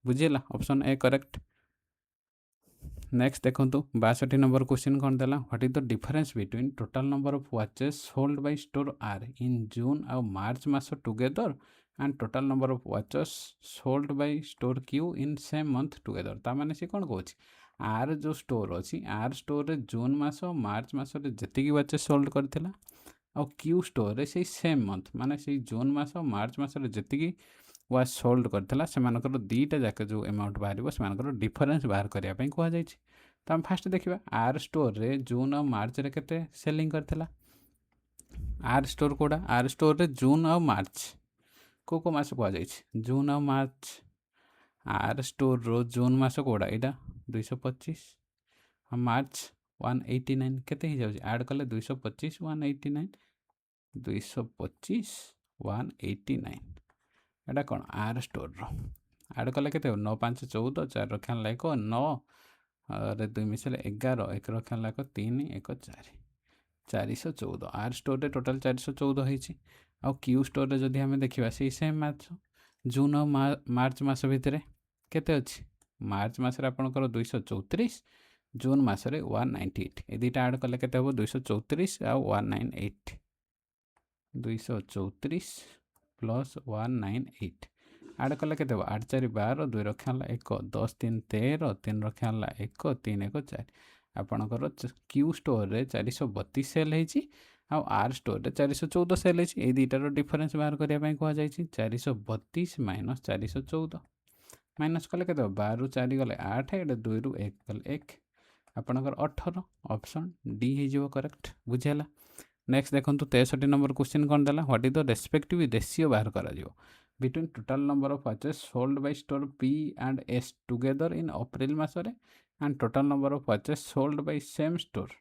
बुझिला ऑप्शन ए करेक्ट। नेक्स्ट देखो 62 नंबर क्वेश्चन कौन देला what is the difference between total number of watches sold by store R in June और मार्च मास together and total number of watches sold by store Q in same month together ता माने से कौन कहूँ are जो store अच्छी are store रे जून मास मार्च मास जी वॉचेस सोल्ड करथिला और क्यू स्टोर रे से सेम मंथ माने से जून मास मार्च मास जी वाज सोल्ड करथिला सेमानकर दीटा जाक जो अमाउंट बाहर सेमानकर डिफरेंस बाहर करिया पई कहवा जायछि तो हम फास्ट देखिबा आर स्टोर रे जून और मार्च रे केते सेलिंग करथिला आर स्टोर कोडा आर स्टोर रे जून और मार्च को मास कहवा जायछि जून और मार्च आर स्टोर रो जून मास कोडा एटा 225 और मार्च 189 केते ही जाउछि ऐड कले 225 189 225 189 एटा कौन आर स्टोर रो आड कले के 9 5 14 4 रखा लायक 9 रे 2 मिसले 11 1 रखा लायक 3 1 4 414 आर स्टोर रे टोटल 414 होइछि आ क्यू स्टोर रे जदि हमें देखिबा से सेम मास जून और मार्च मास भितरे केते अछि मार्च मास रे आपनकर 234 जून मास रे 198 ए दुटा ऐड कले केते हबो 234 आ 198 234 प्लस 198 आड कले के 8 4 12 2 रखा 1 10 3 13 3 रखा 1 3 1 4 आपणकर क्यू स्टोर रे 432 सेल होइछि आ आर स्टोर रे 414 सेल होइछि ए दुटार डिफरेंस बाहर करिया पई कहवा जाइछि 432 माइनस 414 माइनस कले के 12 रु 4 गले 8 एडे 2 रु 1 गले 1 आपणकर 18 ऑप्शन डी हे जिवो करेक्ट बुझियला। नेक्स्ट देखो 63 नंबर क्वेश्चन कौन देला what is the respective ratio बाहर करा जिवो between total number of watches sold by store P and S together in April मासरे and total number of watches sold by same store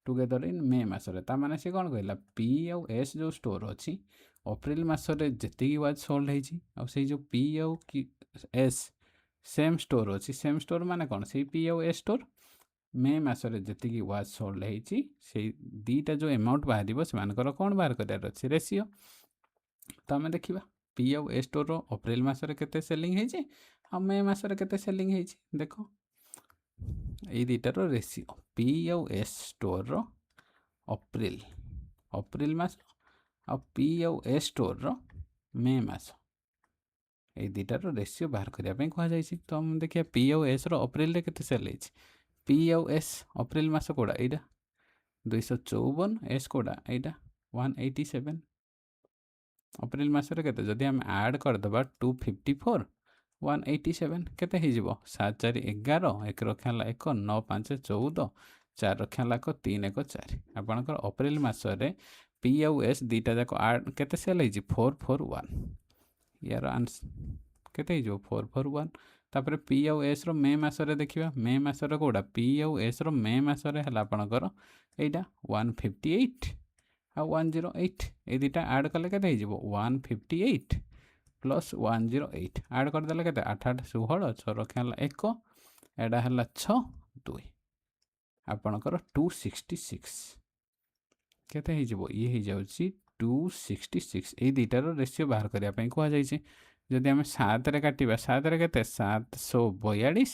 together in May मासरे ता माने से कौन कहला पी और एस जो स्टोर अच्छी अप्रैल मासरे जेतिकी वाच सोल्ड होइछि और से जो पी और एस सेम स्टोर अच्छी सेम स्टोर माने कौन से पी और एस स्टोर मे मसरे जी वाच सोल्ड होती से दीटा जो अमाउंट बाहर से कौन बाहर करार अच्छे रेशियो तो आम देखा पी आउ ए स्टोर अप्रैल मसरे केते सेलिंग होइछि आ मे मसरे केते सेलिंग होइछि देख ये दुटार रेशियो पी आउ एस स्टोर अप्रैल अप्रैल मास आ पी आउ एस स्टोर मे मास ये दुटार रेशियो बाहर करने कह जाइछि तो हम देखिए पी आउ एस अप्रैल केते सेल होइछि पी आउ एस अप्रैल मास कोड़ा एटा 254 एस कोड़ा एटा 187 अप्रैल मासरे केते जदि हम ऐड कर दबा 254 187 केते हे जिवो 7 4 11 1 रखा 1 9 5 14 4 रखा 3 1 4 आपनकर अप्रैल मासरे पी आउ एस दीटा जाक ऐड केते सेल हे 441 यार आंसर केते हे जिवो 441 तापर पी आउ एस रो मे मासरे देखिबा मे मासरे कोडा पी आउ एस रो मे मासरे हला आपनकर एटा 158 आ 108 ए दुटा ऐड कले केते हे जिवो 158 प्लस 108 ऐड कर देले केते 8 8 16 6 रखा 1 एडा हला 6 2 आपनकर 266 केते हे जिवो ये हे जाउची 266 ए दुटार रेशियो बाहर करिया पई कहवा जाइछि जदि आम 7 रे काटिबा 7 रे केते 742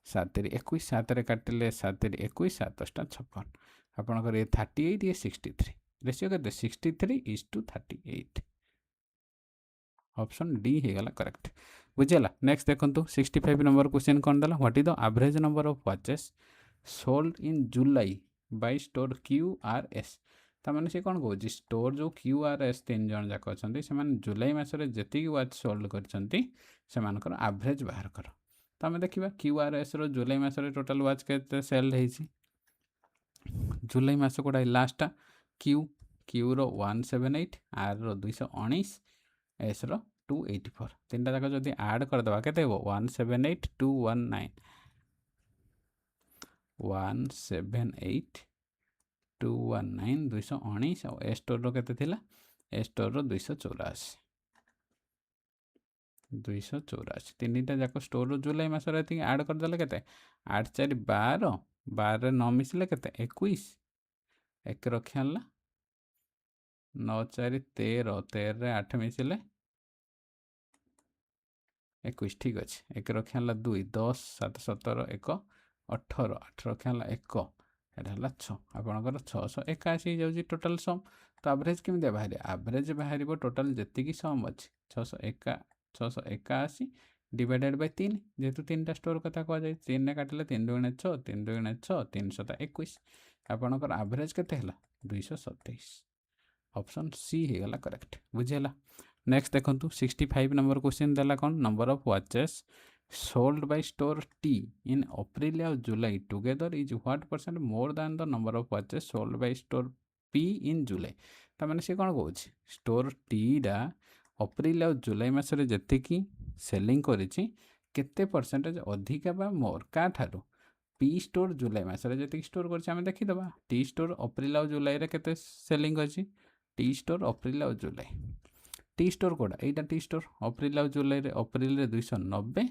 सात 21 सात काटिले 7 21 7 56 आपणकर ये 38 ये 63 रेशियो के 63:38 ऑप्शन डी हो गला करेक्ट बुझेगा। नेक्स्ट देखो 65 नंबर क्वेश्चन कौन देला what is the average number of watches sold in July by store QRS ताମାନେ से कौन कौन स्टोर जो QRS 3 जन जाक अच्छा से जुलाई मसरे जी वाच सोल्ड कर एवरेज बाहर कर तो आम देखा QRS रो जुलाई मसरे टोटाल वाच के सेल होती जुलाई मस कोड़ा लास्टा क्यू रो 178 आर रो 219 एस रो 284 तीन टा जाक जदि ऐड करदे केते हो 178 219 178 219 219 और ए स्टोर रो केते थिला ए स्टोर रो 284 284 तीन टा जाक स्टोर रो जुलाई मसरे ऐड करदे केते 8 4 12 12 9 मिसले केते 21 एक रखिया 9 4 13 13 8 मिसले 21 ठीक अच्छे एक रखिया 2 10 7 17 1 18 8 रखिया 1 एटा 6 आपणकर 681 जाऊँगी टोटाल सम तो एवरेज केमी बाहर एवरेज बाहर टोटाल जी सम अच्छे 681 डिवाइडेड बाय 3 जेहेतु 3टा स्टोर कथा कहुए 3 ने काटिले 3 2 6 3 2 6 321 आपणकर एवरेज केते 227 ऑप्शन सी हो गला करेक्ट बुझेगा। नेक्स्ट देखो 65 नंबर क्वेश्चन देला कौन number of watches sold by store T in April और July together is what percent more than the number of watches sold by store P in July ताने सी कौन कौन स्टोर टीटा अप्रैल और जुलाई मसरे जी सेलिंग करते परसेंटेज अधिका बा मोर क्या ठारू पी स्टोर जुलाई मसरे जी स्टोर कर देखीदे टी स्टोर अप्रैल और जुलाई के सेलिंग अच्छी टी स्टोर अप्रैल और जुलाई टी स्टोर कोड़ा यहाँ टी स्टोर अप्रैल और जुलाई अप्रैल 290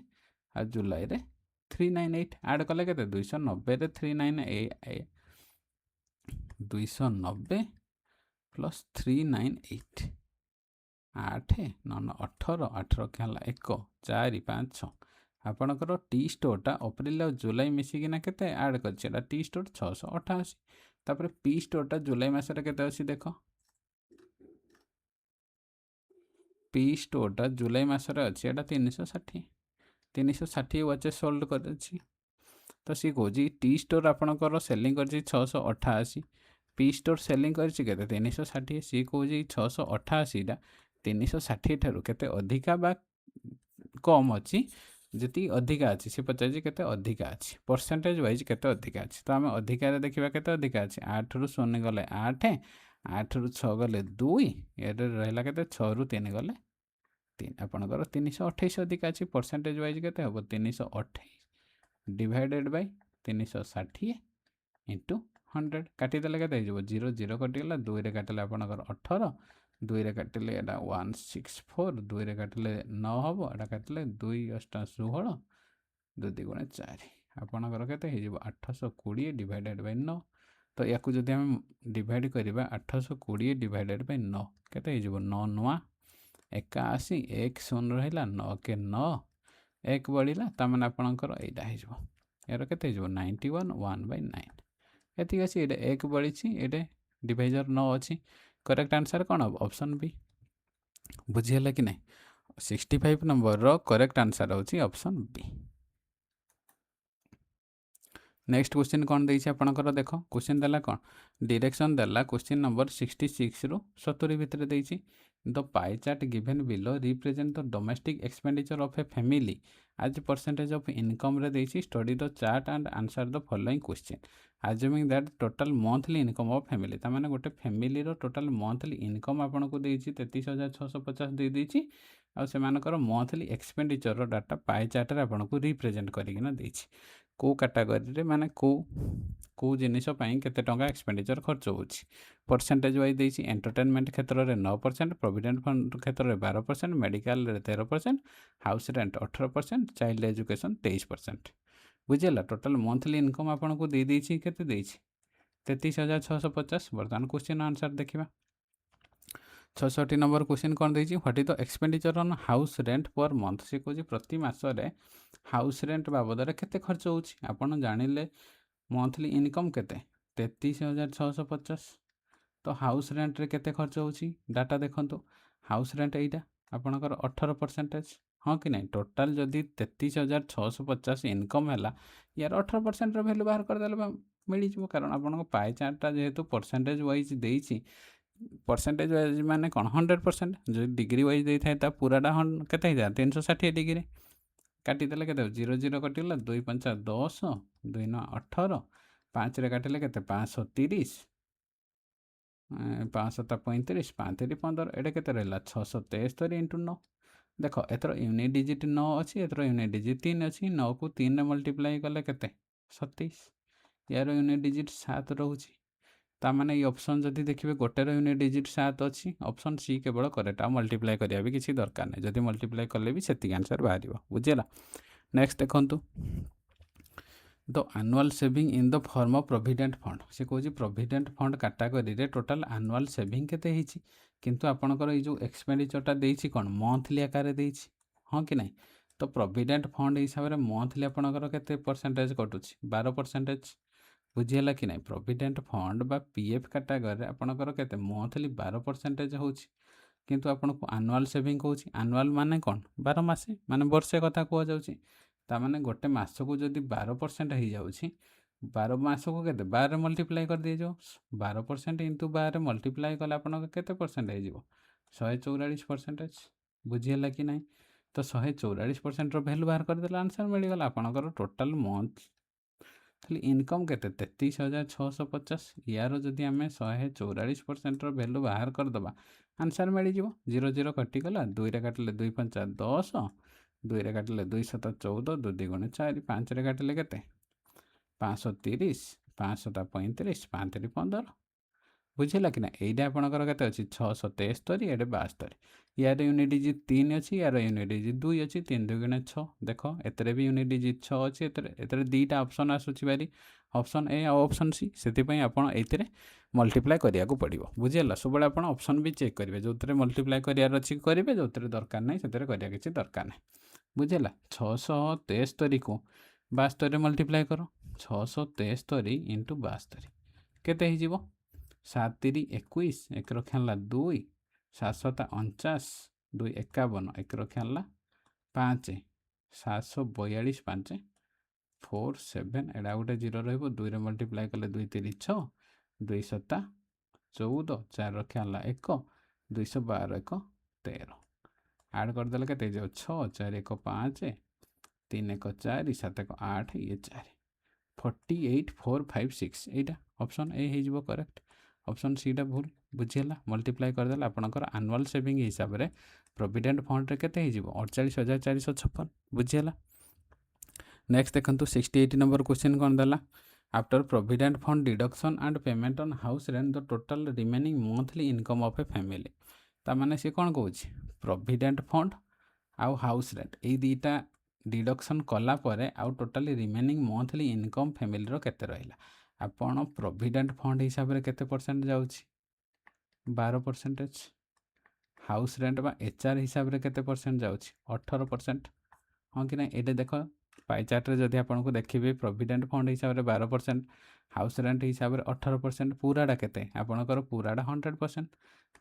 और जुलाई 398 ऐड कले के 290 398 290 प्लस 398 8 9 18 8 रखा 1 4 5 6 आपणकर टी स्टोरटा अप्रैल और जुलाई मिसिकिना केते ऐड कर टी स्टोर 688 तापर पी स्टोरटा जुलाई मसरे केते अछि देख पी स्टोरटा जुलाई मसरे अच्छी एटा 360 वाचेस सोल्ड कर तो सी कौन टी स्टोर आपणकर सेलिंग कर 688 पी स्टोर सेलिंग कर 360 सी कौन 688 360 ठारू केते अधिका बा कम अच्छी जी अधिका अच्छी सी पचार के अधिका अच्छी परसेंटेज वाइज के अधिका अच्छी तो आम अधिकार देखा के अधिका अच्छी 8 रु 0 गले 8 8 रु 6 गले 2 ये रहा के 6 रु 3 गले 3 आपणकर 328 अधिका अच्छी परसेंटेज वाइज के हम 328 डिवाइडेड बाय 360 इंटू 100 काटिदेले के 0 0 कटिगला 2 रे काटिले आपणकर 18 2 रे काटिले एटा 164 2 रे काटिले 9 हम एटा काटिले 2 8 16 2 2 4 आपणकर केते हे 820 डिवाइडेड बाय 9 तो या जदि आम डिवाइड करवा 820 डिवाइडेड बाय 9 केते हे 9 9 81 1 0 रहा 9 के 9 1 बढ़ला ताମାନେ आपणकर एटा हे यार केते हे 91 1/9 एतिक अच्छी ये 1 बढ़ी ये डिवाइजर 9 अच्छी करेक्ट आंसर कौन हम ऑप्शन बी बुझीगला कि नहीं 65 नंबर रो करेक्ट आंसर होची ऑप्शन बी। नेक्स्ट क्वेश्चन कौन देइछे आपनकर देखो क्वेश्चन देला कौन डायरेक्शन देला क्वेश्चन नंबर 66 रु 70 भितर देइछी the pie chart given below represent the domestic expenditure of a family as percentage of income रे देइछी study the chart and answer the following question assuming that total monthly income of family तामाने गोटे family रो total monthly income आपन को देइछी 33,650 दे देइछी आ सेमानकर मंथली एक्सपेंडिचर रो डाटा पाई चार्ट रे आपन को रिप्रेजेंट करिकिना देइछी को कैटेगरी रे माने को जिनिस केते टंका एक्सपेंडिचर खर्च होछि परसेंटेज वाइज देइछि एंटरटेनमेंट क्षेत्र में 9% प्रोविडेंट फंड क्षेत्र में 12% medical 13% house rent 18% child education 23% बुझेला टोटल मंथली इनकम आपन को दे देइछि केते देइछि 33,650 बर्तमान क्वेश्चन आंसर देखिबा 66 नंबर क्वेश्चन कौन देइछि what is the expenditure on house rent per month से कौन प्रति मास रे हाउस रेंट बाबद केते खर्च होउछि आपण जानिले मंथली इनकम केते 33,650 तो हाउस रेंट रे केते खर्च होउछि डाटा देखंतु हाउस रेंट एइटा आपणकर 18% हाँ कि नहीं टोटाल जदि 33,650 इनकम है यार 18% भैल्यू बाहर करदे मिल जाव कारण आप पाए चार्टा जेहेतु परसेंटेज वाइज देती परसेंटेज वाइज माने कौन 100% जो डिग्री वाइज देता है पूराटा केते 360 डिग्री काटिदेले केते 0 0 कटिगला 2 5 10 2 9 18 5 रे काटिले केते 530 5 7 35 5 3 15 एटा केते रहला 673 इंटू 9 देख एथर यूनिट डिजिट 9 अच्छी एथर यूनिट डिजिट 3 अच्छी 9 को 3 रे मल्टीप्लाई कले केते 27 यार यूनिट डिजिट 7 रोचे ताने ये ऑप्शन जदि देखिए गोटेर यूनिट डिजिट 7 अच्छी ऑप्शन सी केवल करेक्ट आ मल्टीप्लाई करिया भी किसी दरकार नहीं जदि मल्टीप्लाई कले भी सेतिक आंसर बाहर बुझेगा नेक्स्ट देखंतु the annual saving in the form of provident fund से कौन प्रोविडेंट फंड कैटेगरी रे टोटल एनुअल सेविंग केते हिची किंतु आपनकर ये जो एक्सपेंडिचरटा देइछि कोन मंथली आकार देइछि हाँ कि नहीं तो प्रोविडेंट फंड हिसाब से मंथली आपनकर केते परसेंटेज कटुछि 12% बुझीगला कि नहीं प्रोविडेंट फंड बा पीएफ कैटेगरी आपनकर केते मंथली 12% होछि किंतु आपन को एनुअल सेविंग कहूँ एनुअल माने कौन 12 मासे माने वर्षे कथा कह जाउछि ताने गोटे मास को जदि 12% हो जाउछि 12 मास को केते 12 मल्टीप्लाई कर दिए जो 12% इंटू 12 मल्टीप्लाई कले आपन केते परसेंट हो 144% बुझीगला कि नहीं तो 144% वैल्यू बाहर कर देला आंसर मिलगला आपनकर टोटल मंथ खाली इनकम केते 33,650 यार जदि आम 144% वैल्यू बाहर करदे आंसर मिल जाव 0 0 कटिगला 2 रे काटिले 2 5 10 2 रे काटिले 2 7 14 2 2 4 5 रे काटिले केते 530 5 7 35 5 3 15 बुझेगा कि ना यहीटा आपंकर के अच्छी 673 ये 72 यार यूनिट डिजिट 3 अच्छी यार यूनिट डिजिट 2 अच्छी 3 2 गुणे 6 देख एतरे भी यूनिट डिजिट 6 अच्छी एतरे दुईटा ऑप्शन आसूची बारी ऑप्शन ए और ऑप्शन सी से आपड़ ये मल्टीप्लाई करने को पड़ो बुझेगा सब आप ऑप्शन भी चेक करेंगे जो थे मल्टीप्लाई करार अच्छी करेंगे जो थे दरकार नहीं से करा किसी दरकार नहीं बुझेगा 673 को 72 मल्टीप्लाई कर 673 इंटू 72 केते हो 7 3 21 एक रखा 2 7 7 49 2 51 एक रखा 5 742 5 4 7 एटा गोटे 0 रही 2 रे मल्टीप्लाई कले 2 3 6 2 7 14 4 रखा 1 212 1 13 आड करदे के 6 4 1 5 3 1 4 7 1 8 ये 4 48 4 5 6 यहाँ ऑप्शन ए हो करेक्ट ऑप्शन सी टा भूल बुझीगला मल्टीप्लाई करदे आपंकर एनुअल सेविंग हिसाब से प्रोविडेंट फंड रे केते हो 48,456 बुझीगला नेक्स्ट देखंतु 68 नंबर क्वेश्चन कौन देला after provident fund deduction and payment on house rent the total remaining monthly income of a family तामाने सी कौन कहूँ प्रोविडेंट फंड आउ हाउस रेंट ये दुईटा डिडक्शन कला परे आउ टोटाली रिमेनिंग मंथली इनकम फैमिली रो केते रहिला आपण प्रोविडेंट फंड हिसाब से केते परसेंट जाउछि 12% हाउस रेंट बा एचआर हिसाब से केते परसेंट जाउछि 18% हाँ कि नहीं ये देख पाई चार्ट रे जदि आपन को देखिबे प्रोविडेंट फंड हिसाब से 12% हाउस रेंट हिसाब से 18% पूराटा केते आपनकर पूराटा 100%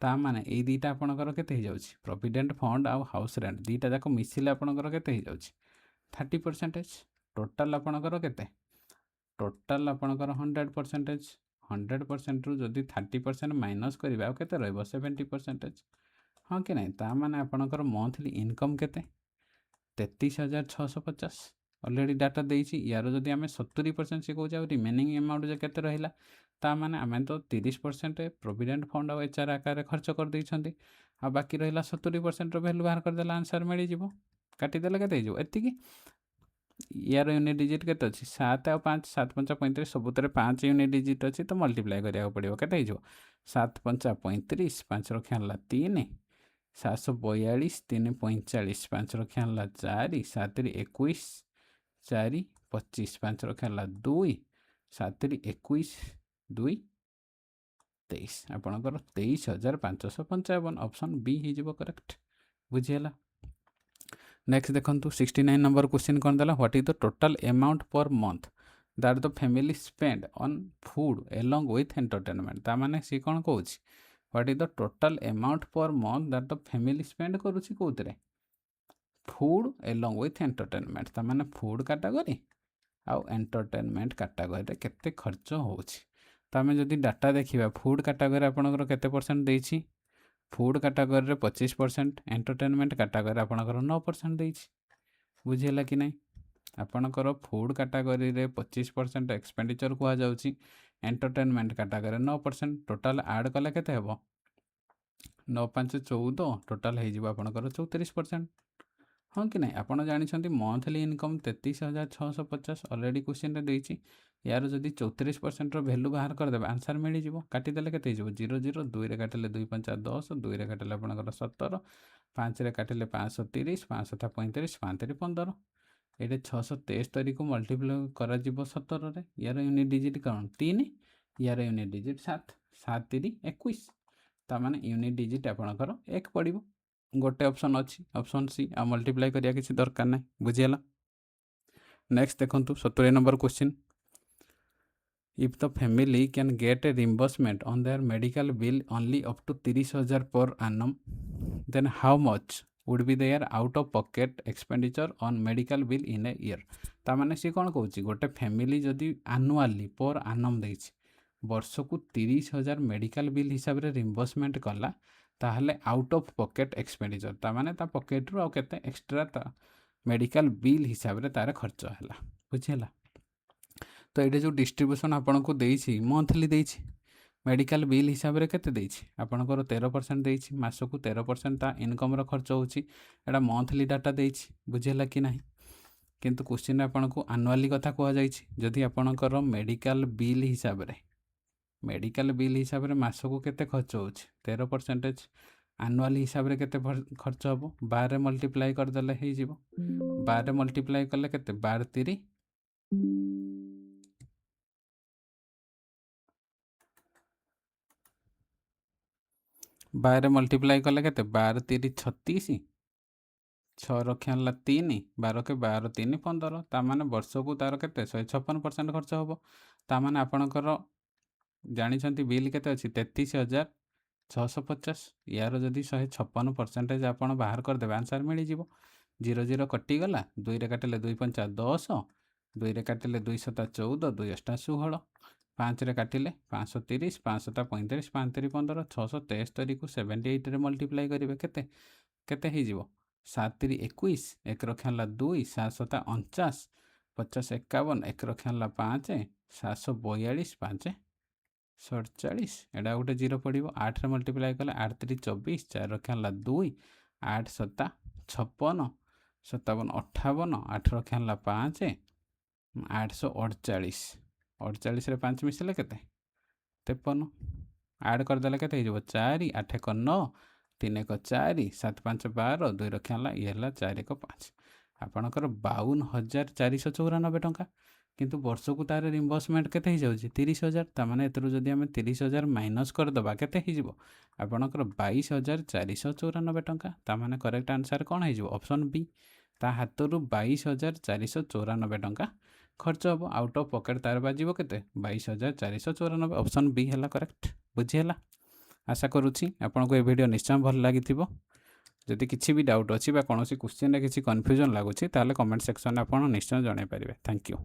ता माने ए दुईटा आपनकर केते हो जाउछि प्रोविडेंट फंड आउ हाउस रेंट दुईटा जाक मिसिले आपनकर केते हो जाउछि 30% टोटाल आपनकर केते टोटाल आपनकर 100% 100% रु जदि 30% माइनस करिबा केते रहइबो 70% हाँ कि नहीं ता माने आपनकर मंथली इनकम केते 33,650 ऑलरेडी डाटा देइछि यार जदि आमे 70% से कहू रिमेनिंग अमाउंट जे केते रहिला ता माने आमे तो 30% प्रोविडेंट फंड और एचआर आकार खर्च कर दैछंती आ बाकी रहिला 70% रो वैल्यू बाहर कर देला आंसर मिल जिवो काटी देले केते जिवो एतिकी यार यूनिट डिजिट केते अछि 7 और 5 7 5 35 सबुतरे 5 यूनिट डिजिट अछि तो मल्टीप्लाई करिया पड़िबो केते हिजो 7 5 35 5 रखा 3 742 3 45 5 रखा 4 7 21 4 25 5 रखा 2 7 21 2 23 आपणकर 23,555 ऑप्शन बी हो करेक्ट बुझीगला नेक्स्ट देखो 69 नंबर क्वेश्चन कौन देला, what is the total amount per month that the family spend on food along with entertainment. ता माने सी कौन कहूँ, what is the total amount per month that the family spend करुच्ची कौन, फूड एलोंग विथ एंटरटेनमेंट। ता माने food category आउ एंटरटेनमेंट कैटेगरी केते खर्च होउछि। तो आम जदि डाटा देखा फूड कैटेगरी आपंकर केते परसेंट देछि, फूड कैटेगरी 25%, एंटरटेनमेंट कैटेगरी आपंकर 9% देछि। बुझीला कि नहीं, आपणकर फूड कैटेगरी रे 25% एक्सपेंडिचर कुआ जाउछि, एंटरटेनमेंट कैटेगरी 9%। टोटाल ऐड कले केते हेबो 9 5 14, टोटाल हो आपंकर 34%। हाँ कि नहीं, आपड़ जानते मंथली इनकम 33,650 अलरेडी क्वेश्चन देती। यार जदि 34% वैल्यू बाहर करदे आंसर मिल जाव, काटिदेले के 0 0 2 काटिले 2 5 10, 2 काटिले आपंकर 17, 5 काटिले 530, 5 35, 5 15, ये 673 को मल्टीप्लाई कर 17 यार यूनिट डिजिट कौन 3, यार यूनिट डिजिट 7, 7 3 21, ताने यूनिट डिजिट आपंकर 1 पड़ो। गोटे ऑप्शन अच्छी ऑप्शन सी आ मल्टीप्लाई करिया किसी दरकार ना, बुझीगला। नेक्स्ट देखो 70 number question, if the family can get a reimbursement on their medical bill only up to 30,000 per annum, then how much would be their out of pocket expenditure on medical bill in a year. ताने सी कौन कहूँ, गोटे family जदि आनुआली पर annum देछि वर्ष को 30,000 मेडिकल बिल हिसाब से रिम्बर्समेंट कला, ताहले आउट ऑफ पॉकेट एक्सपेंडिचर ताने ता पॉकेट रू आते एक्सट्रा मेडिकल बिल हिसाब से तार खर्च है, बुझीगला। तो ये जो डिस्ट्रीब्यूशन आपन को देछि मंथली देछि मेडिकल बिल हिसाब से केते देछि आपनकर 13% देछि, मास को 13% ता इनकम रो खर्च होछि, एटा मंथली डाटा देछि, बुझीगला कि नहीं। किंतु क्वेश्चन आपन को एनुअली कथा कह जाइछि, जदि आपनकर मेडिकल बिल हिसाब से मास को केते खर्च होछि 13%, एनुअल हिसाब से केते खर्च हम 12 मल्टीप्लाई करदेले हो जिवो, 12 मल्टीप्लाई कले केते 12 3 12 मल्टीप्लाई कले केते 12 3 36, 6 रखा 3, 12 के 12 3 15, ताने वर्ष को तार केते 156% खर्च हम। ताने आपणकर जानी बिल केते अच्छी 33,650, यार जदि 156% आप बाहर करदे आंसर मिल जाव। 0 0 कटिगला, 2 काटिले 2 5 10, 2 काटिले 2 7 14, 2 8 16, 5 काटिले 530, 5 35, 5 3 15, 673 को 78 मल्टीप्लाई करेंगे केते केते हो जिवो 7 3 21, 1 रखा 2, 7 7 49, 50 51, 1 रखा 5, 742, 5 47, एटा गोटे 0 पड़ो। 8 मल्टीप्लाई कले 8 3 24, 4 रखा 2, 8 7 56, 57 58, 8 रखा 5, 848, 48 5 मिसले के 53, ऐड करदेले के 4 8 1 9, 3 1 4, 7 5 12, 2 रखा ये 4 1 5, आपणकर 52,494 टंका। किंतु वर्ष को तार रिम्बर्समेंट केते हो जाउछि 30,000, ताने एतरु जदि आमे 30,000 माइनस करदबा केते हो जिवो आपणकर 22,494 टंका। ताने करेक्ट आंसर कौन हो जिवो ऑप्शन बी, ता हातरु 22,494 टंका खर्च हम, आउट ऑफ पॉकेट तार बाजिवो केते 22,494, ऑप्शन बी है करेक्ट, बुझीगला। आशा करुच्ची आपको ये वीडियो निश्चय भल लगी। जदि किसी भी डाउट अच्छी कौन क्वेश्चन किसी कन्फ्यूजन लगुच ताले कमेंट सेक्शन में आप निश्चय जन पारे। Thank you.